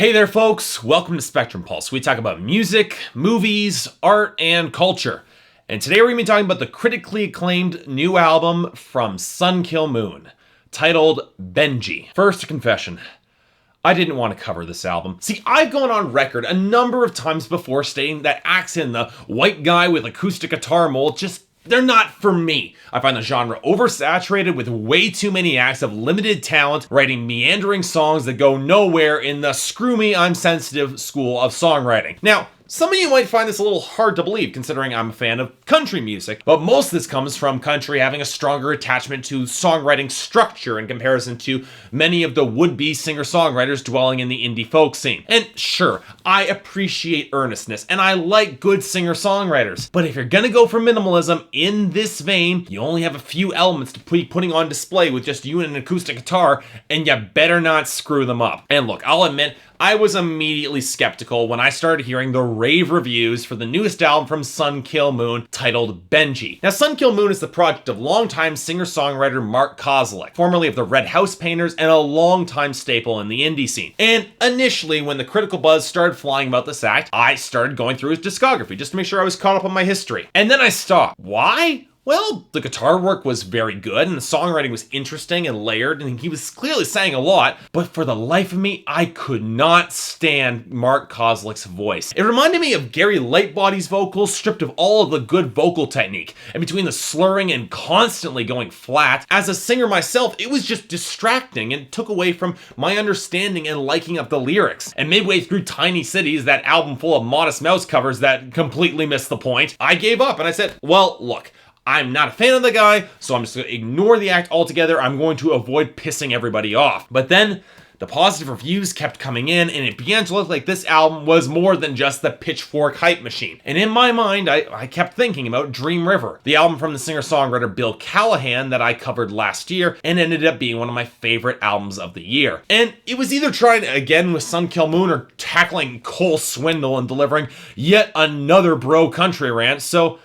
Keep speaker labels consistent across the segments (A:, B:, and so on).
A: Hey there folks, welcome to Spectrum Pulse. We talk about music, movies, art, and culture. And today we're going to be talking about the critically acclaimed new album from Sun Kil Moon, titled Benji. First, a confession. I didn't want to cover this album. See, I've gone on record a number of times before stating that acts in the white guy with acoustic guitar mold they're not for me. I find the genre oversaturated with way too many acts of limited talent writing meandering songs that go nowhere in the screw me, I'm sensitive school of songwriting. Now, some of you might find this a little hard to believe considering I'm a fan of country music, but most of this comes from country having a stronger attachment to songwriting structure in comparison to many of the would-be singer-songwriters dwelling in the indie folk scene. And sure, I appreciate earnestness and I like good singer-songwriters, but if you're gonna go for minimalism in this vein, you only have a few elements to be putting on display with just you and an acoustic guitar, and you better not screw them up. And look, I'll admit, I was immediately skeptical when I started hearing the rave reviews for the newest album from Sun Kil Moon titled Benji. Now, Sun Kil Moon is the project of longtime singer-songwriter Mark Kozelek, formerly of the Red House Painters and a longtime staple in the indie scene. And initially, when the critical buzz started flying about this act, I started going through his discography just to make sure I was caught up on my history. And then I stopped. Why? Well, the guitar work was very good, and the songwriting was interesting and layered, and he was clearly saying a lot, but for the life of me, I could not stand Mark Kozelek's voice. It reminded me of Gary Lightbody's vocals, stripped of all of the good vocal technique, and between the slurring and constantly going flat, as a singer myself, it was just distracting and took away from my understanding and liking of the lyrics. And midway through Tiny Cities, that album full of Modest Mouse covers that completely missed the point, I gave up and I said, well, look, I'm not a fan of the guy, so I'm just going to ignore the act altogether. I'm going to avoid pissing everybody off. But then the positive reviews kept coming in, and it began to look like this album was more than just the pitchfork hype machine. And in my mind, I kept thinking about Dream River, the album from the singer-songwriter Bill Callahan that I covered last year, and ended up being one of my favorite albums of the year. And it was either trying again with Sun Kil Moon or tackling Cole Swindle and delivering yet another bro country rant, so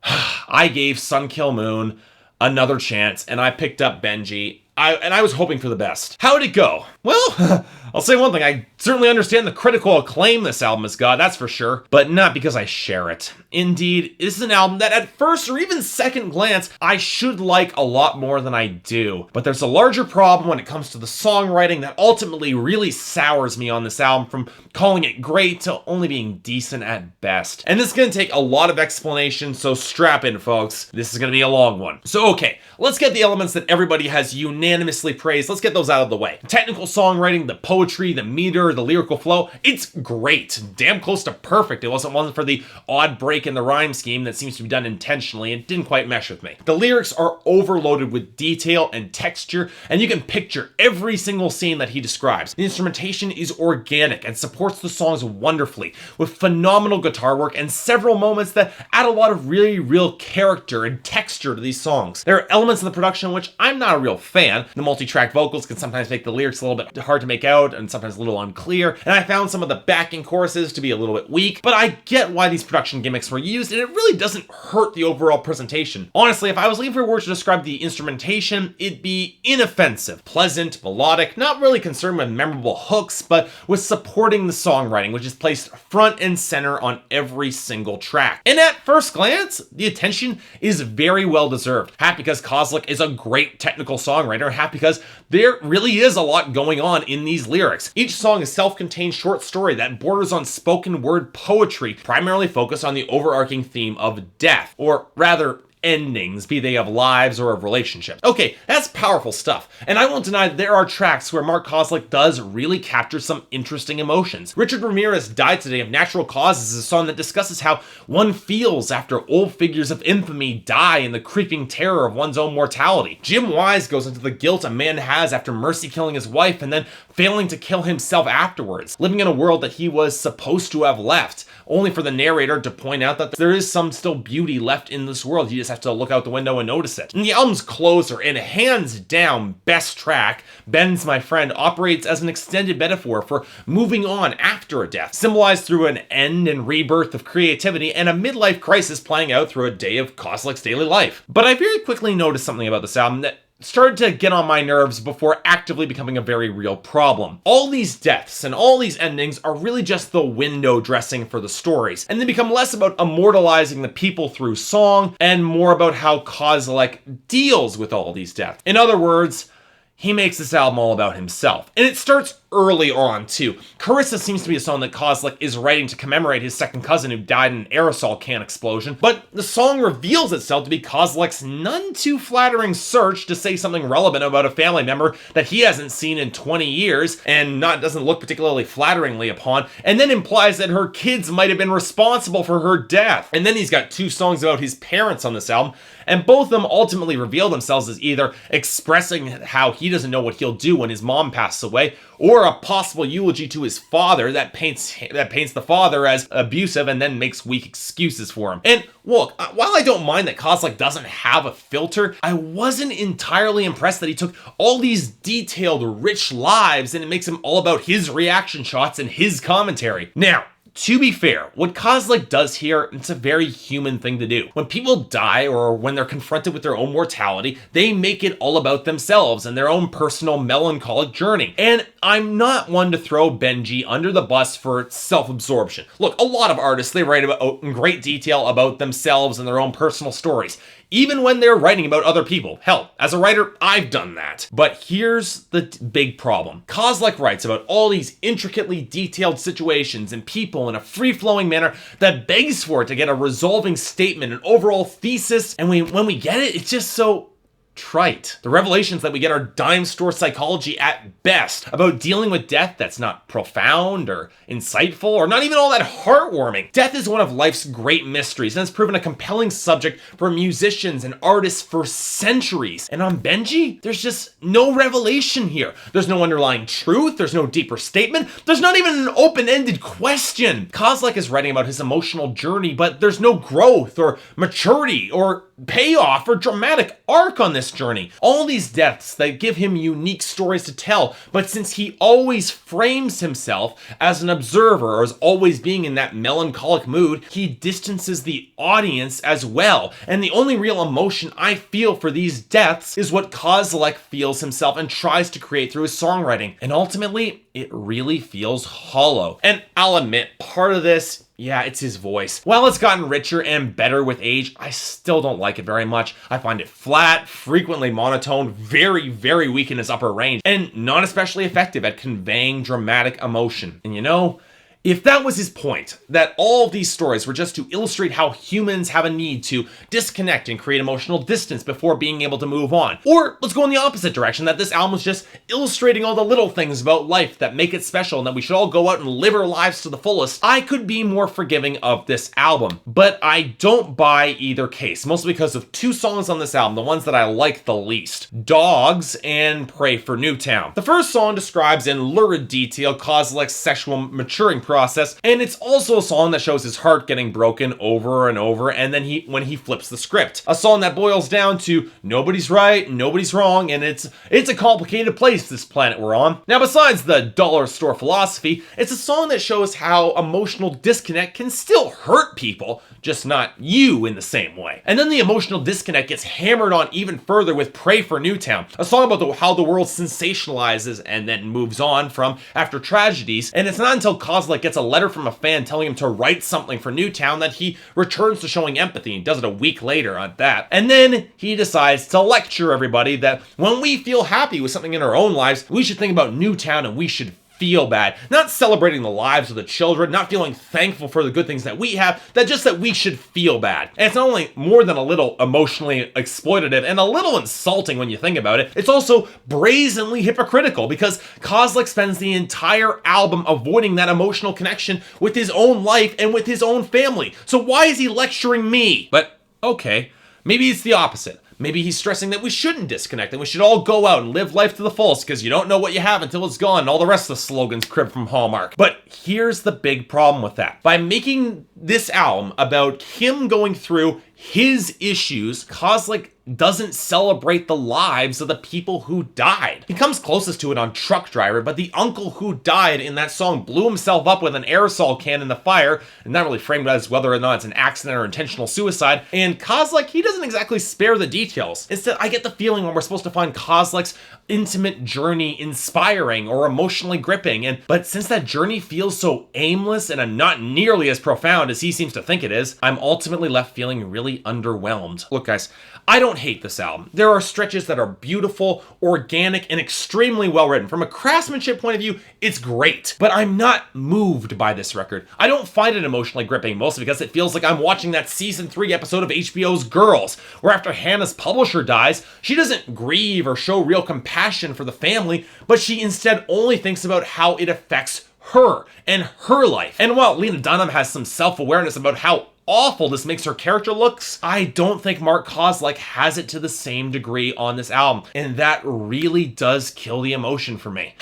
A: I gave Sun Kil Moon another chance, and I picked up Benji. I was hoping for the best. How'd it go? Well, I'll say one thing. I certainly understand the critical acclaim this album has got, that's for sure, but not because I share it. Indeed, this is an album that at first or even second glance, I should like a lot more than I do. But there's a larger problem when it comes to the songwriting that ultimately really sours me on this album from calling it great to only being decent at best. And this is going to take a lot of explanation, so strap in, folks. This is going to be a long one. So okay, let's get the elements that everybody has unanimously praised. Let's get those out of the way. Technical songwriting, the poetry, the meter, the lyrical flow, it's great. Damn close to perfect. It wasn't for the odd break in the rhyme scheme that seems to be done intentionally. It didn't quite mesh with me. The lyrics are overloaded with detail and texture, and you can picture every single scene that he describes. The instrumentation is organic and supports the songs wonderfully, with phenomenal guitar work and several moments that add a lot of really real character and texture to these songs. There are elements in the production which I'm not a real fan. The multi-track vocals can sometimes make the lyrics a little bit hard to make out and sometimes a little unclear, and I found some of the backing choruses to be a little bit weak, but I get why these production gimmicks were used, and it really doesn't hurt the overall presentation. Honestly, if I was looking for a word to describe the instrumentation, it'd be inoffensive, pleasant, melodic, not really concerned with memorable hooks, but with supporting the songwriting, which is placed front and center on every single track. And at first glance, the attention is very well deserved. Half because Kozelek is a great technical songwriter, half because there really is a lot going on in these lyrics. Each song is a self-contained short story that borders on spoken word poetry, primarily focused on the overarching theme of death, or rather, endings, be they of lives or of relationships. Okay, that's powerful stuff, and I won't deny that there are tracks where Mark Kozelek does really capture some interesting emotions. Richard Ramirez Died Today of Natural Causes is a song that discusses how one feels after old figures of infamy die in the creeping terror of one's own mortality. Jim Wise goes into the guilt a man has after mercy killing his wife and then failing to kill himself afterwards, living in a world that he was supposed to have left, only for the narrator to point out that there is some still beauty left in this world. He just have to look out the window and notice it. And the album's closer and hands down best track, Ben's My Friend, operates as an extended metaphor for moving on after a death, symbolized through an end and rebirth of creativity and a midlife crisis playing out through a day of Kozelek's daily life. But I very quickly noticed something about this album that started to get on my nerves before actively becoming a very real problem. All these deaths and all these endings are really just the window dressing for the stories, and they become less about immortalizing the people through song and more about how Kozilek deals with all these deaths. In other words, he makes this album all about himself. And it starts early on, too. Carissa seems to be a song that Kozilek is writing to commemorate his second cousin who died in an aerosol can explosion, but the song reveals itself to be Kozilek's none too flattering search to say something relevant about a family member that he hasn't seen in 20 years and doesn't look particularly flatteringly upon, and then implies that her kids might have been responsible for her death. And then he's got 2 songs about his parents on this album, and both of them ultimately reveal themselves as either expressing how he doesn't know what he'll do when his mom passes away, or a possible eulogy to his father that paints the father as abusive and then makes weak excuses for him. And look, while I don't mind that Kozilek doesn't have a filter, I wasn't entirely impressed that he took all these detailed, rich lives and it makes him all about his reaction shots and his commentary. Now, to be fair, what Kozilek does here, it's a very human thing to do. When people die or when they're confronted with their own mortality, they make it all about themselves and their own personal melancholic journey. And I'm not one to throw Benji under the bus for self-absorption. Look, a lot of artists, they write in great detail about themselves and their own personal stories, even when they're writing about other people. Hell, as a writer, I've done that. But here's the big problem. Kozilek writes about all these intricately detailed situations and people in a free-flowing manner that begs for it to get a resolving statement, an overall thesis, and when we get it, it's just so trite. The revelations that we get are dime store psychology at best, about dealing with death that's not profound or insightful or not even all that heartwarming. Death is one of life's great mysteries, and it's proven a compelling subject for musicians and artists for centuries. And on Benji, there's just no revelation here. There's no underlying truth, there's no deeper statement, there's not even an open-ended question. Kozilek is writing about his emotional journey, but there's no growth or maturity or payoff or dramatic arc on this journey. All these deaths that give him unique stories to tell, but since he always frames himself as an observer or as always being in that melancholic mood, he distances the audience as well. And the only real emotion I feel for these deaths is what Kozilek feels himself and tries to create through his songwriting. And ultimately, it really feels hollow. And I'll admit, part of this, yeah, it's his voice. While it's gotten richer and better with age, I still don't like it very much. I find it flat, frequently monotone, very, very weak in its upper range, and not especially effective at conveying dramatic emotion. And you know, if that was his point, that all of these stories were just to illustrate how humans have a need to disconnect and create emotional distance before being able to move on, or let's go in the opposite direction, that this album was just illustrating all the little things about life that make it special and that we should all go out and live our lives to the fullest, I could be more forgiving of this album. But I don't buy either case, mostly because of 2 songs on this album, the ones that I like the least: Dogs and Pray for Newtown. The first song describes in lurid detail Kozilek's sexual maturing process, and it's also a song that shows his heart getting broken over and over, and then when he flips the script. A song that boils down to nobody's right, nobody's wrong, and it's a complicated place, this planet we're on. Now, besides the dollar store philosophy, it's a song that shows how emotional disconnect can still hurt people, just not you in the same way. And then the emotional disconnect gets hammered on even further with Pray for Newtown, a song about how the world sensationalizes and then moves on from after tragedies, and it's not until Kozilek gets a letter from a fan telling him to write something for Newtown that he returns to showing empathy, and does it a week later on that. And then he decides to lecture everybody that when we feel happy with something in our own lives, we should think about Newtown and we should feel bad. Not celebrating the lives of the children, not feeling thankful for the good things that we have, that we should feel bad. And it's not only more than a little emotionally exploitative and a little insulting when you think about it, it's also brazenly hypocritical, because Kozilek spends the entire album avoiding that emotional connection with his own life and with his own family. So why is he lecturing me? But okay, maybe it's the opposite. Maybe he's stressing that we shouldn't disconnect and we should all go out and live life to the fullest because you don't know what you have until it's gone, and all the rest of the slogans cribbed from Hallmark. But here's the big problem with that. By making this album about him going through his issues, Kozlik doesn't celebrate the lives of the people who died. He comes closest to it on Truck Driver, but the uncle who died in that song blew himself up with an aerosol can in the fire, and not really framed as whether or not it's an accident or intentional suicide. And Kozlik, he doesn't exactly spare the details. Instead, I get the feeling when we're supposed to find Kozlik's intimate journey inspiring or emotionally gripping, but since that journey feels so aimless and not nearly as profound as he seems to think it is, I'm ultimately left feeling really underwhelmed. Look guys, I don't hate this album. There are stretches that are beautiful, organic, and extremely well written. From a craftsmanship point of view, it's great. But I'm not moved by this record. I don't find it emotionally gripping, mostly because it feels like I'm watching that season 3 episode of HBO's Girls, where after Hannah's publisher dies, she doesn't grieve or show real compassion for the family, but she instead only thinks about how it affects her and her life. And while Lena Dunham has some self-awareness about how awful this makes her character looks, I don't think Mark Kozlik has it to the same degree on this album, and that really does kill the emotion for me.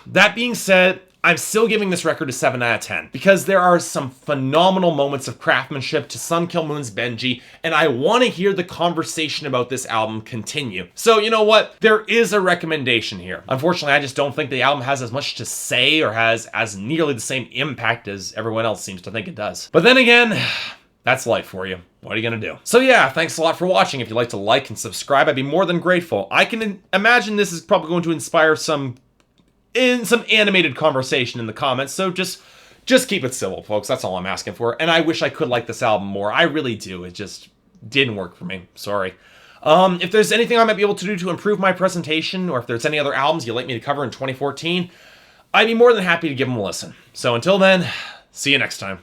A: That being said, I'm still giving this record a 7 out of 10 because there are some phenomenal moments of craftsmanship to Sun Kil Moon's Benji, and I want to hear the conversation about this album continue. So you know what? There is a recommendation here. Unfortunately, I just don't think the album has as much to say or has as nearly the same impact as everyone else seems to think it does. But then again, that's life for you. What are you gonna do? So yeah, thanks a lot for watching. If you'd like to like and subscribe, I'd be more than grateful. I can imagine this is probably going to inspire some animated conversation in the comments, so just keep it civil, folks. That's all I'm asking for. And I wish I could like this album more. I really do. It just didn't work for me. Sorry. If there's anything I might be able to do to improve my presentation, or if there's any other albums you'd like me to cover in 2014, I'd be more than happy to give them a listen. So until then, see you next time.